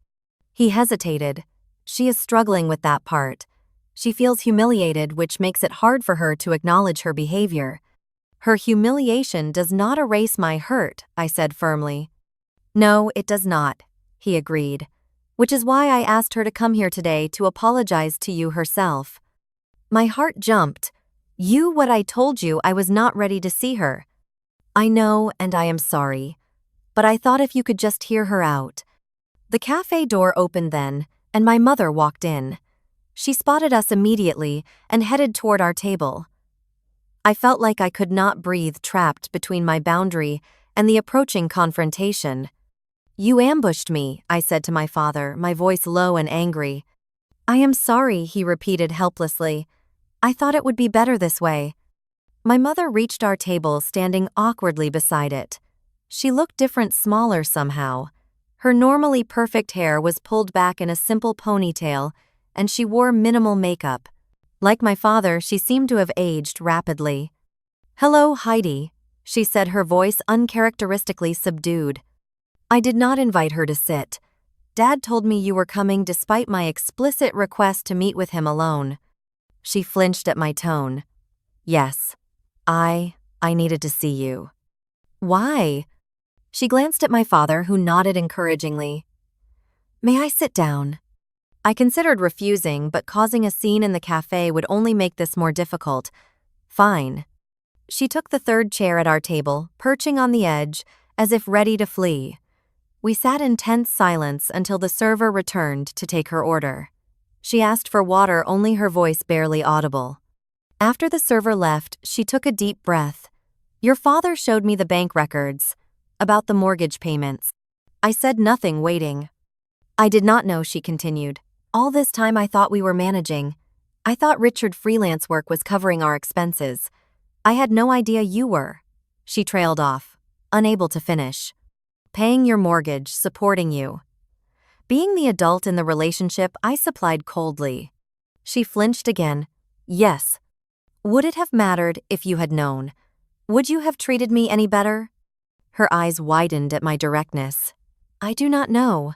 He hesitated. "She is struggling with that part. She feels humiliated, which makes it hard for her to acknowledge her behavior." "Her humiliation does not erase my hurt," I said firmly. "No, it does not," he agreed. "Which is why I asked her to come here today to apologize to you herself." My heart jumped. What I told you I was not ready to see her." "I know, and I am sorry. But I thought if you could just hear her out." The cafe door opened then, and my mother walked in. She spotted us immediately and headed toward our table. I felt like I could not breathe, trapped between my boundary and the approaching confrontation. "You ambushed me," I said to my father, my voice low and angry. "I am sorry," he repeated helplessly. "I thought it would be better this way." My mother reached our table, standing awkwardly beside it. She looked different, smaller somehow. Her normally perfect hair was pulled back in a simple ponytail, and she wore minimal makeup. Like my father, she seemed to have aged rapidly. "Hello, Heidi," she said, her voice uncharacteristically subdued. "I did not invite her to sit. Dad told me you were coming despite my explicit request to meet with him alone." She flinched at my tone. "Yes, I needed to see you." "Why?" She glanced at my father, who nodded encouragingly. "May I sit down?" I considered refusing, but causing a scene in the cafe would only make this more difficult. "Fine." She took the third chair at our table, perching on the edge, as if ready to flee. We sat in tense silence until the server returned to take her order. She asked for water, only her voice barely audible. After the server left, she took a deep breath. "Your father showed me the bank records. About the mortgage payments." I said nothing, waiting. "I did not know," she continued. "All this time I thought we were managing. I thought Richard freelance work was covering our expenses. I had no idea you were." She trailed off, unable to finish. "Paying your mortgage, supporting you." Being the adult in the relationship, I supplied coldly. She flinched again. "Yes." "Would it have mattered if you had known? Would you have treated me any better?" Her eyes widened at my directness. "I do not know.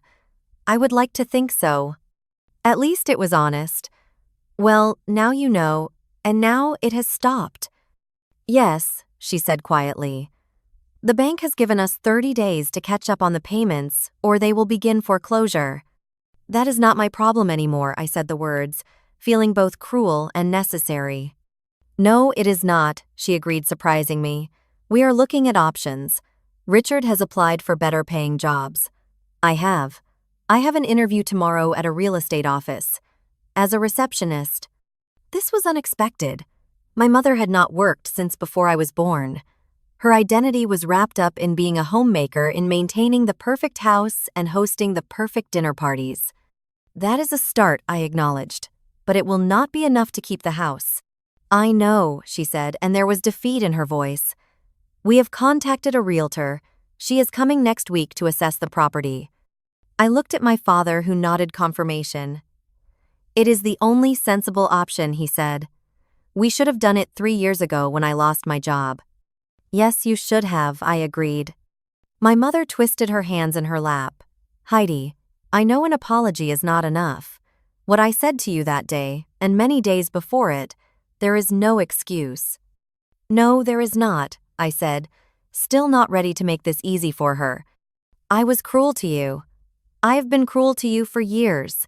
I would like to think so." At least it was honest. "Well, now you know, and now it has stopped." "Yes," she said quietly. "The bank has given us 30 days to catch up on the payments, or they will begin foreclosure." "That is not my problem anymore," I said the words, feeling both cruel and necessary. "No, it is not," she agreed, surprising me. "We are looking at options. Richard has applied for better paying jobs." I have an interview tomorrow at a real estate office. As a receptionist." This was unexpected. My mother had not worked since before I was born. Her identity was wrapped up in being a homemaker, in maintaining the perfect house and hosting the perfect dinner parties. "That is a start," I acknowledged, "but it will not be enough to keep the house." "I know," she said, and there was defeat in her voice. "We have contacted a realtor. She is coming next week to assess the property." I looked at my father, who nodded confirmation. "It is the only sensible option," he said. "We should have done it 3 years ago when I lost my job." "Yes, you should have," I agreed. My mother twisted her hands in her lap. "Heidi, I know an apology is not enough. What I said to you that day, and many days before it, there is no excuse." "No, there is not," I said, still not ready to make this easy for her. "I was cruel to you. I have been cruel to you for years."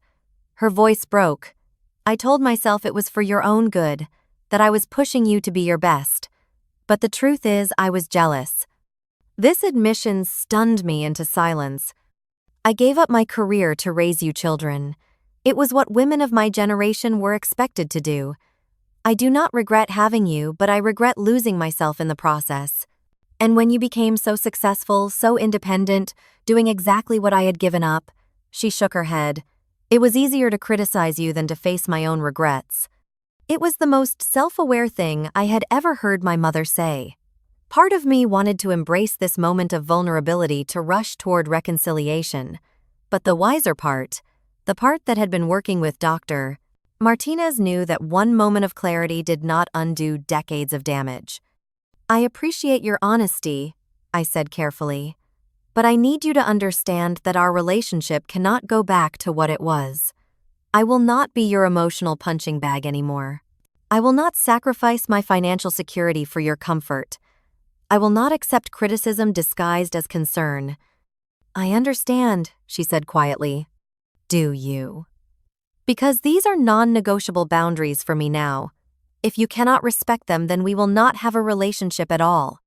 Her voice broke. "I told myself it was for your own good, that I was pushing you to be your best. But the truth is, I was jealous." This admission stunned me into silence. "I gave up my career to raise you children. It was what women of my generation were expected to do. I do not regret having you, but I regret losing myself in the process. And when you became so successful, so independent, doing exactly what I had given up," she shook her head, "it was easier to criticize you than to face my own regrets." It was the most self-aware thing I had ever heard my mother say. Part of me wanted to embrace this moment of vulnerability, to rush toward reconciliation. But the wiser part, the part that had been working with Dr. Martinez knew that one moment of clarity did not undo decades of damage. "I appreciate your honesty," I said carefully, "but I need you to understand that our relationship cannot go back to what it was. I will not be your emotional punching bag anymore. I will not sacrifice my financial security for your comfort. I will not accept criticism disguised as concern." "I understand," she said quietly. "Do you?" "Because these are non-negotiable boundaries for me now. If you cannot respect them, then we will not have a relationship at all."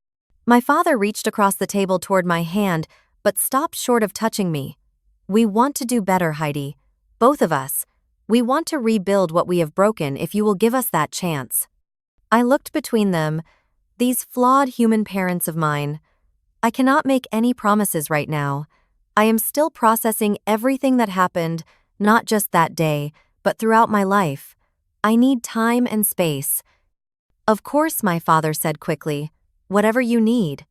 My father reached across the table toward my hand, but stopped short of touching me. "We want to do better, Heidi. Both of us. We want to rebuild what we have broken if you will give us that chance." I looked between them, these flawed human parents of mine. "I cannot make any promises right now. I am still processing everything that happened, not just that day, but throughout my life. I need time and space." "Of course," my father said quickly, "whatever you need.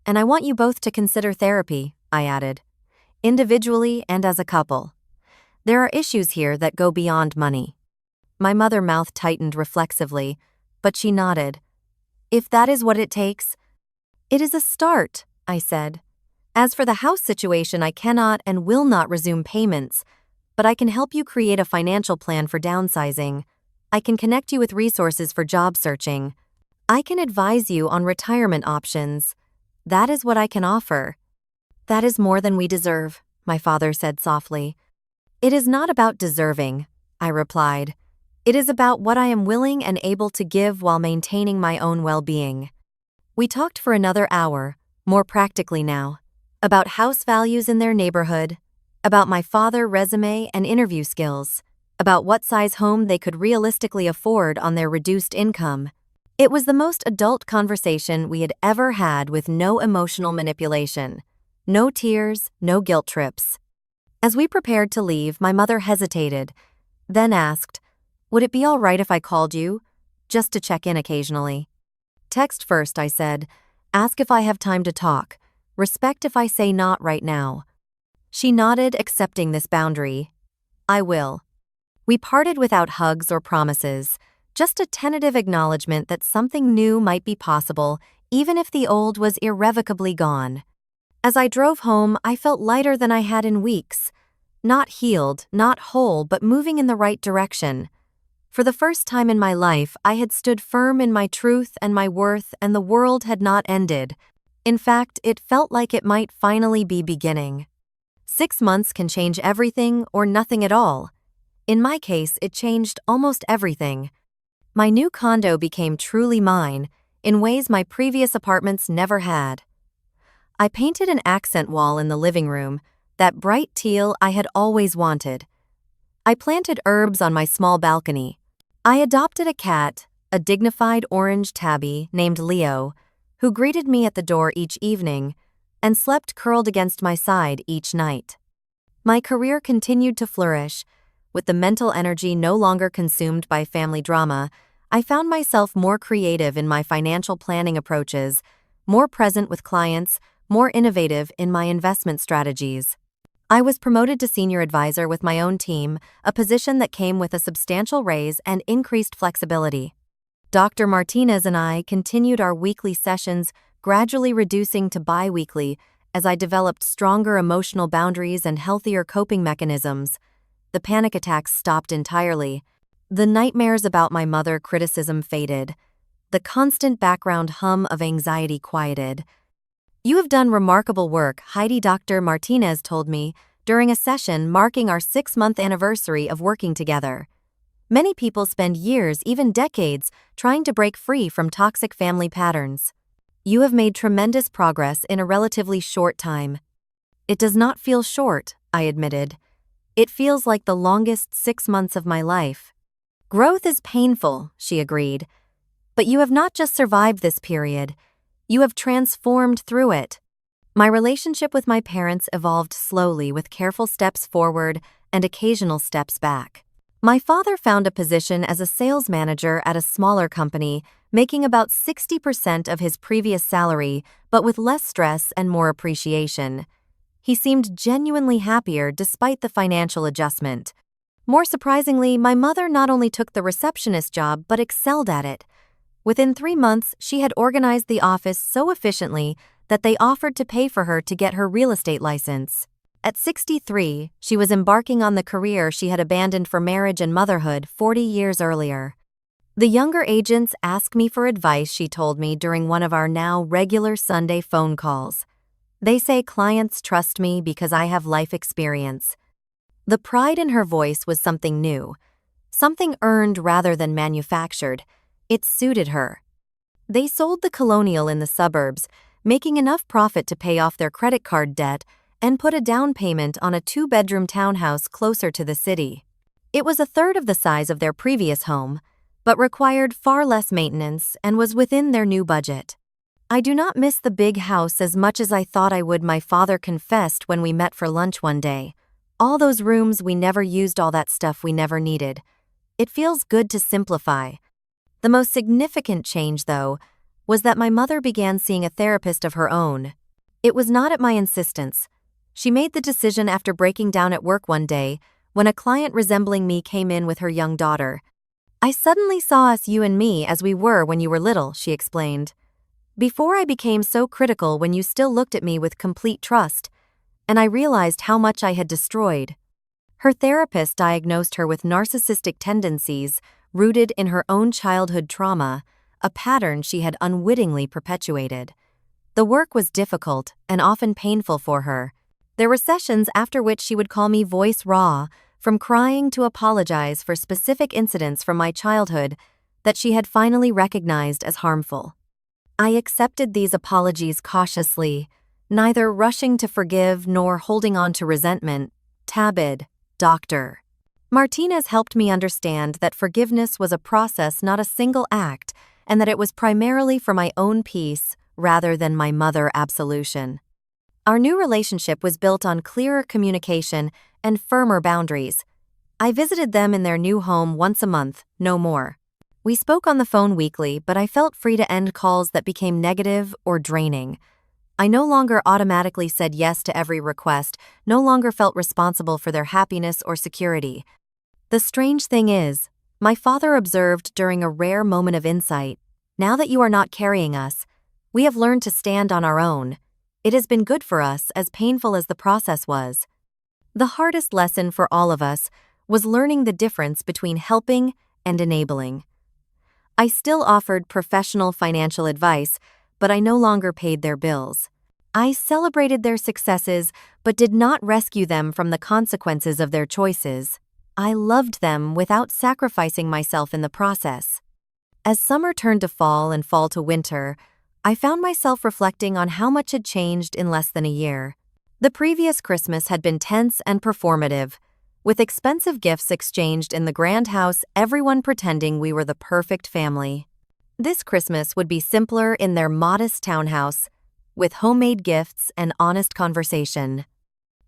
And I want you both to consider therapy," I added, "individually and as a couple. There are issues here that go beyond money." My mother's mouth tightened reflexively, but she nodded. "If that is what it takes." "It is a start," I said. "As for the house situation, I cannot and will not resume payments, but I can help you create a financial plan for downsizing. I can connect you with resources for job searching. I can advise you on retirement options. That is what I can offer." "That is more than we deserve," my father said softly. "It is not about deserving," I replied. "It is about what I am willing and able to give while maintaining my own well-being." We talked for another hour, more practically now, about house values in their neighborhood, about my father's resume and interview skills, about what size home they could realistically afford on their reduced income. It was the most adult conversation we had ever had, with no emotional manipulation, no tears, no guilt trips. As we prepared to leave, my mother hesitated, then asked, "Would it be all right if I called you, just to check in occasionally?" "Text first," I said. "Ask if I have time to talk. Respect if I say not right now." She nodded, accepting this boundary. "I will." We parted without hugs or promises, just a tentative acknowledgement that something new might be possible, even if the old was irrevocably gone. As I drove home, I felt lighter than I had in weeks. Not healed, not whole, but moving in the right direction. For the first time in my life, I had stood firm in my truth and my worth, and the world had not ended. In fact, it felt like it might finally be beginning. 6 months can change everything or nothing at all. In my case, it changed almost everything. My new condo became truly mine, in ways my previous apartments never had. I painted an accent wall in the living room, that bright teal I had always wanted. I planted herbs on my small balcony. I adopted a cat, a dignified orange tabby named Leo, who greeted me at the door each evening and slept curled against my side each night. My career continued to flourish. With the mental energy no longer consumed by family drama, I found myself more creative in my financial planning approaches, more present with clients, more innovative in my investment strategies. I was promoted to senior advisor with my own team, a position that came with a substantial raise and increased flexibility. Dr. Martinez and I continued our weekly sessions, gradually reducing to bi-weekly as I developed stronger emotional boundaries and healthier coping mechanisms. The panic attacks stopped entirely. The nightmares about my mother's criticism faded. The constant background hum of anxiety quieted. "You have done remarkable work," Heidi, Dr. Martinez told me during a session marking our 6-month anniversary of working together. "Many people spend years, even decades, trying to break free from toxic family patterns. You have made tremendous progress in a relatively short time." "It does not feel short," I admitted. "It feels like the longest 6 months of my life." "Growth is painful," she agreed. "But you have not just survived this period. You have transformed through it." My relationship with my parents evolved slowly, with careful steps forward and occasional steps back. My father found a position as a sales manager at a smaller company, making about 60% of his previous salary, but with less stress and more appreciation. He seemed genuinely happier despite the financial adjustment. More surprisingly, my mother not only took the receptionist job but excelled at it. Within 3 months, she had organized the office so efficiently that they offered to pay for her to get her real estate license. At 63, she was embarking on the career she had abandoned for marriage and motherhood 40 years earlier. The younger agents ask me for advice, she told me during one of our now regular Sunday phone calls. They say clients trust me because I have life experience. The pride in her voice was something new, something earned rather than manufactured. It suited her. They sold the Colonial in the suburbs, making enough profit to pay off their credit card debt and put a down payment on a 2-bedroom townhouse closer to the city. It was a third of the size of their previous home, but required far less maintenance and was within their new budget. I do not miss the big house as much as I thought I would, my father confessed when we met for lunch one day. All those rooms we never used, all that stuff we never needed. It feels good to simplify. The most significant change, though, was that my mother began seeing a therapist of her own. It was not at my insistence. She made the decision after breaking down at work one day when a client resembling me came in with her young daughter. I suddenly saw us, you and me, as we were when you were little, she explained. Before I became so critical when you still looked at me with complete trust, and I realized how much I had destroyed. Her therapist diagnosed her with narcissistic tendencies rooted in her own childhood trauma, a pattern she had unwittingly perpetuated. The work was difficult and often painful for her. There were sessions after which she would call me voice raw, from crying to apologize for specific incidents from my childhood that she had finally recognized as harmful. I accepted these apologies cautiously, neither rushing to forgive nor holding on to resentment. Tabid, Dr. Martinez helped me understand that forgiveness was a process, not a single act, and that it was primarily for my own peace rather than my mother absolution. Our new relationship was built on clearer communication and firmer boundaries. I visited them in their new home once a month, no more. We spoke on the phone weekly, but I felt free to end calls that became negative or draining. I no longer automatically said yes to every request, no longer felt responsible for their happiness or security. The strange thing is, my father observed during a rare moment of insight, now that you are not carrying us, we have learned to stand on our own. It has been good for us, as painful as the process was. The hardest lesson for all of us was learning the difference between helping and enabling. I still offered professional financial advice, but I no longer paid their bills. I celebrated their successes, but did not rescue them from the consequences of their choices. I loved them without sacrificing myself in the process. As summer turned to fall and fall to winter, I found myself reflecting on how much had changed in less than a year. The previous Christmas had been tense and performative, with expensive gifts exchanged in the grand house, everyone pretending we were the perfect family. This Christmas would be simpler in their modest townhouse, with homemade gifts and honest conversation.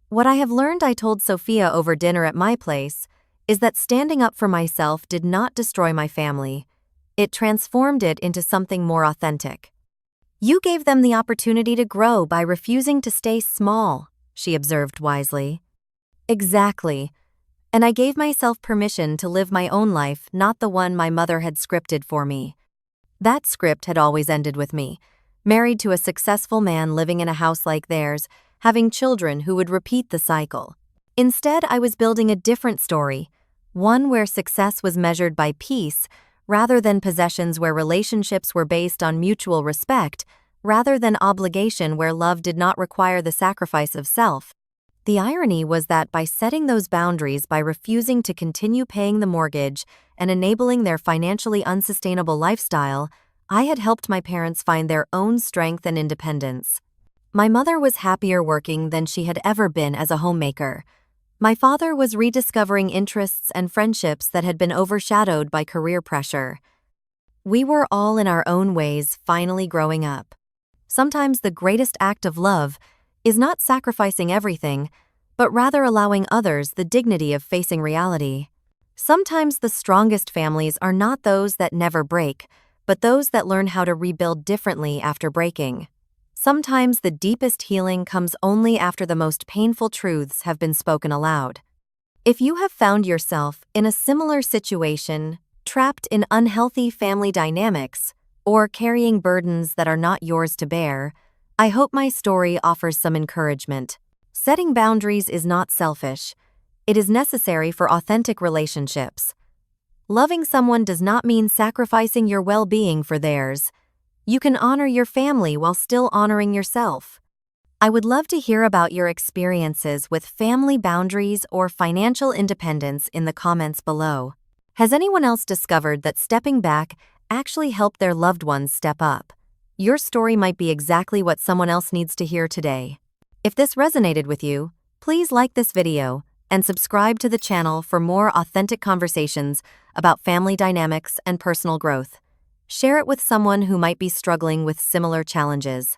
What I have learned, I told Sophia over dinner at my place, is that standing up for myself did not destroy my family. It transformed it into something more authentic. You gave them the opportunity to grow by refusing to stay small, she observed wisely. Exactly. And I gave myself permission to live my own life, not the one my mother had scripted for me. That script had always ended with me, married to a successful man living in a house like theirs, having children who would repeat the cycle. Instead, I was building a different story, one where success was measured by peace, rather than possessions, where relationships were based on mutual respect, rather than obligation, where love did not require the sacrifice of self. The irony was that by setting those boundaries, by refusing to continue paying the mortgage and enabling their financially unsustainable lifestyle, I had helped my parents find their own strength and independence. My mother was happier working than she had ever been as a homemaker. My father was rediscovering interests and friendships that had been overshadowed by career pressure. We were all in our own ways finally growing up. Sometimes the greatest act of love is not sacrificing everything, but rather allowing others the dignity of facing reality. Sometimes the strongest families are not those that never break, but those that learn how to rebuild differently after breaking. Sometimes the deepest healing comes only after the most painful truths have been spoken aloud. If you have found yourself in a similar situation, trapped in unhealthy family dynamics, or carrying burdens that are not yours to bear, I hope my story offers some encouragement. Setting boundaries is not selfish. It is necessary for authentic relationships. Loving someone does not mean sacrificing your well-being for theirs. You can honor your family while still honoring yourself. I would love to hear about your experiences with family boundaries or financial independence in the comments below. Has anyone else discovered that stepping back actually helped their loved ones step up? Your story might be exactly what someone else needs to hear today. If this resonated with you, please like this video and subscribe to the channel for more authentic conversations about family dynamics and personal growth. Share it with someone who might be struggling with similar challenges.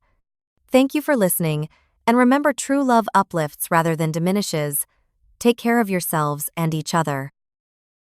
Thank you for listening, and remember, true love uplifts rather than diminishes. Take care of yourselves and each other.